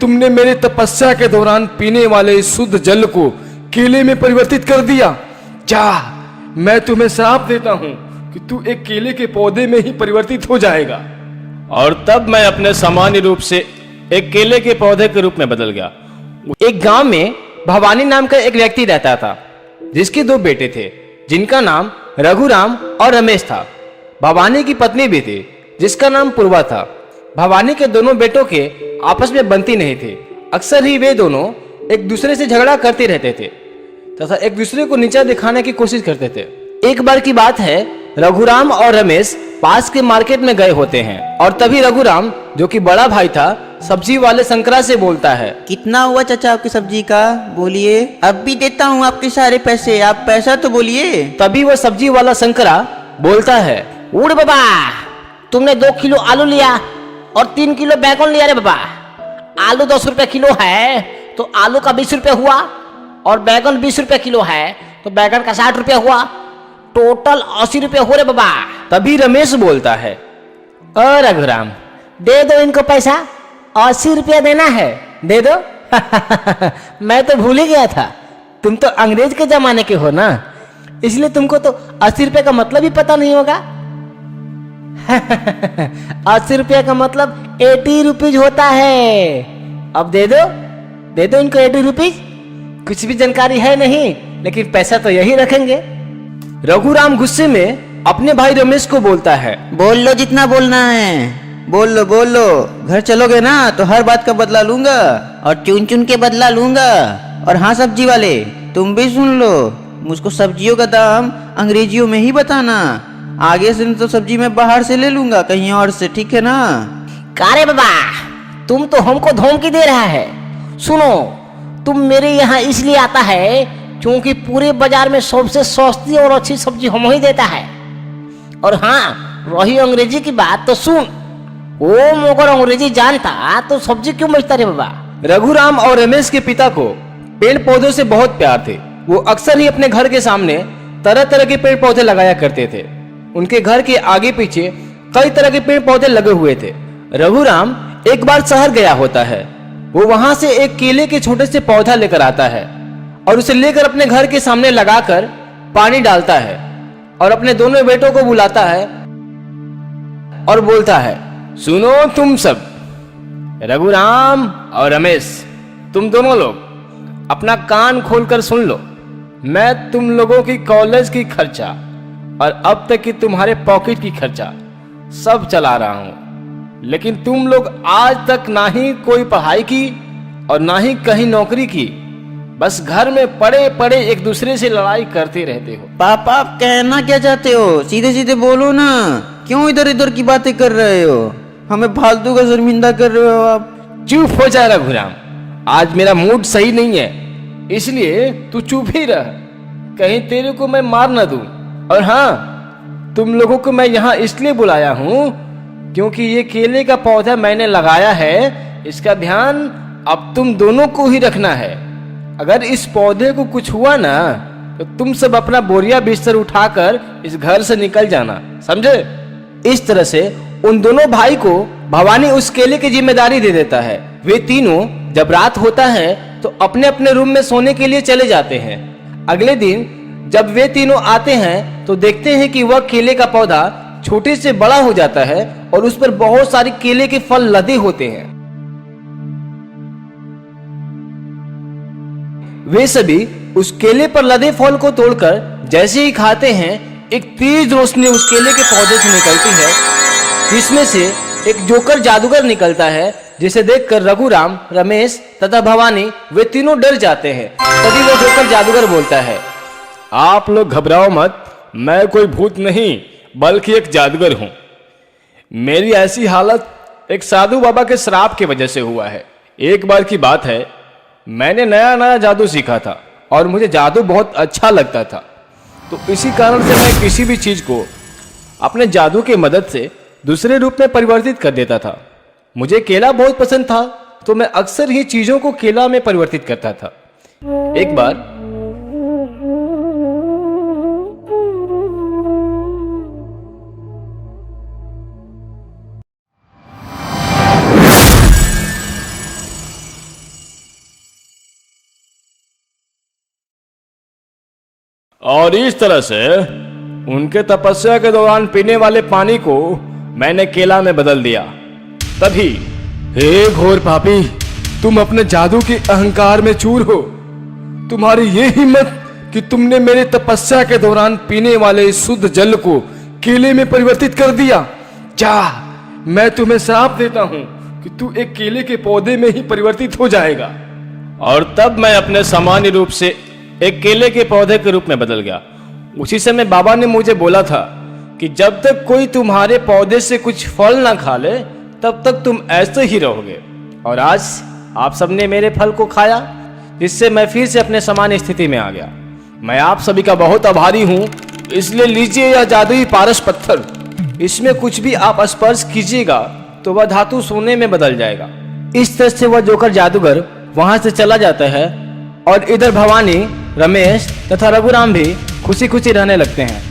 तुमने मेरे तपस्या के दौरान पीने वाले इस शुद्ध जल को केले में परिवर्तित कर दिया। जा, मैं तुम्हें श्राप देता हूं कि तू एक केले के पौधे में ही परिवर्तित हो जाएगा। और तब मैं अपने सामान्य रूप से एक केले के पौधे के रूप में बदल गया। एक गांव में भवानी नाम का एक व्यक्ति रहता था, जिसके दो बेटे थे, जिनका नाम रघुराम और रमेश था। भवानी की पत्नी भी थी, जिसका नाम पूर्वा था। भवानी के दोनों बेटों के आपस में बनती नहीं थी। अक्सर ही वे दोनों एक दूसरे से झगड़ा करते रहते थे तथा एक दूसरे को नीचा दिखाने की कोशिश करते थे। एक बार की बात है, रघुराम और रमेश पास के मार्केट में गए होते हैं और तभी रघुराम, जो कि बड़ा भाई था, सब्जी वाले शंकरा से बोलता है, कितना हुआ चाचा आपकी सब्जी का? बोलिए, अब भी देता हूँ आपके सारे पैसे, आप पैसा तो बोलिए। तभी वह सब्जी वाला शंकरा बोलता है, उड़ बाबा, तुमने 2 किलो आलू लिया और 3 किलो बैगन लिया रे बाबा। आलू 10 रुपए किलो है तो आलू का 20 रुपए हुआ, और बैगन 20 रुपए किलो है तो बैगन का 60 रुपए हुआ। टोटल 80 रुपए हो रे बाबा। तभी रमेश बोलता है, रघुराम, दे दो इनको पैसा, 80 रुपया देना है, दे दो। मैं तो भूल ही गया था, तुम तो अंग्रेज के जमाने के हो ना, इसलिए तुमको तो 80 रुपये का मतलब ही पता नहीं होगा। 80 रुपया का मतलब 80 रुपीज होता है। अब दे दो इनको 80 रुपीज। कुछ भी जानकारी है नहीं, लेकिन पैसा तो यही रखेंगे। रघुराम गुस्से में अपने भाई रमेश को बोलता है, बोल लो जितना बोलना है, बोल लो। घर चलोगे ना तो हर बात का बदला लूंगा और चुन चुन के बदला लूंगा। और हाँ सब्जी वाले, तुम भी सुन लो, मुझको सब्जियों का दाम अंग्रेजियों में ही बताना। आगे से तो सब्जी मैं बाहर से ले लूंगा कहीं और से, ठीक है ना? कारे बाबा, तुम तो हमको धमकी दे रहा है। सुनो, तुम मेरे यहाँ इसलिए आता है क्योंकि पूरे बाजार में सबसे सस्ती और अच्छी सब्जी हम ही देता है। और हाँ, रही अंग्रेजी की बात तो सुन, वो मगर अंग्रेजी जानता तो सब्जी क्यों बेचता रे बाबा। रघुराम और रमेश के पिता को पेड़ पौधों से बहुत प्यार थे। वो अक्सर ही अपने घर के सामने तरह तरह के पेड़ पौधे लगाया करते थे। उनके घर के आगे पीछे कई तरह के पेड़ पौधे लगे हुए थे। रघुराम एक बार शहर गया होता है। वो वहां से एक केले के छोटे से पौधा लेकर आता है और उसे लेकर अपने घर के सामने लगाकर पानी डालता है और अपने दोनों बेटों को बुलाता है और बोलता है, सुनो तुम सब, रघुराम और रमेश, तुम दोनों लोग अपना कान खोलकर सुन लो। मैं तुम लोगों की कॉलेज की खर्चा और अब तक की तुम्हारे पॉकेट की खर्चा सब चला रहा हूं, लेकिन तुम लोग आज तक ना ही कोई पढ़ाई की और ना ही कहीं नौकरी की। बस घर में पड़े पड़े एक दूसरे से लड़ाई करते रहते हो। पापा, आप कहना क्या चाहते हो? सीधे सीधे बोलो ना, क्यों इधर उधर की बातें कर रहे हो? हमें फालतू का शर्मिंदा कर रहे हो आप। चुप हो जा रघुराम, आज मेरा मूड सही नहीं है, इसलिए तू चुप ही रह, कहीं तेरे को मैं मार ना दूं। और हाँ, तुम लोगों को मैं यहाँ इसलिए बुलाया हूँ क्योंकि ये केले का पौधा मैंने लगाया है, इसका ध्यान अब तुम दोनों को ही रखना है। अगर इस पौधे को कुछ हुआ ना तो तुम सब अपना बोरिया बिस्तर उठाकर इस घर से निकल जाना, समझे? इस तरह से उन दोनों भाई को भवानी उस केले की जिम्मेदारी दे देता है। वे तीनों जब रात होता है तो अपने अपने रूम में सोने के लिए चले जाते हैं। अगले दिन जब वे तीनों आते हैं तो देखते हैं कि वह केले का पौधा छोटे से बड़ा हो जाता है और उस पर बहुत सारे केले के फल लदे होते हैं। वे सभी उस केले पर लदे फल को तोड़कर जैसे ही खाते हैं, एक तेज रोशनी उस केले के पौधे से निकलती है, जिसमें से एक जोकर जादूगर निकलता है, जिसे देखकर रघुराम, रमेश तथा भवानी वे तीनों डर जाते हैं। तभी वो जोकर जादूगर बोलता है, आप लोग घबराओ मत, मैं कोई भूत नहीं बल्कि एक जादूगर हूं। मेरी ऐसी हालत एक साधु बाबा के श्राप की वजह से हुआ है। एक बार की बात है, मैंने नया नया जादू सीखा था और मुझे जादू बहुत अच्छा लगता था, तो इसी कारण से मैं किसी भी चीज को अपने जादू की मदद से दूसरे रूप में परिवर्तित कर देता था। मुझे केला बहुत पसंद था, तो मैं अक्सर ही चीजों को केला में परिवर्तित करता था। एक बार और इस तरह से उनके तपस्या के दौरान पीने वाले पानी को मैंने केला में बदल दिया। तभी, हे घोर पापी, तुम अपने जादू के अहंकार में चूर हो। तुम्हारी ये हिम्मत कि तुमने मेरे तपस्या के दौरान पीने वाले शुद्ध जल को केले में परिवर्तित कर दिया। जा, मैं तुम्हें श्राप देता हूं कि तू एक केले के पौधे में ही परिवर्तित हो जाएगा। और तब मैं अपने सामान्य रूप से एक केले के पौधे के रूप में बदल गया। उसी समय बाबा ने मुझे बोला था कि जब तक कोई तुम्हारे पौधे से कुछ फल ना खा ले तब तक तुम ऐसे ही रहोगे। और आज आप सबने मेरे फल को खाया, जिससे मैं फिर से अपने सामान्य स्थिति में आ गया। मैं आप सभी का बहुत आभारी हूं। इसलिए लीजिए यह जादुई पारस पत्थर। इसमें कुछ भी आप स्पर्श कीजिएगा तो वह धातु सोने में बदल जाएगा। इस तरह से वह जोकर जादूगर वहां से चला जाता है और इधर भवानी, रमेश तथा रघुराम भी खुशी खुशी रहने लगते हैं।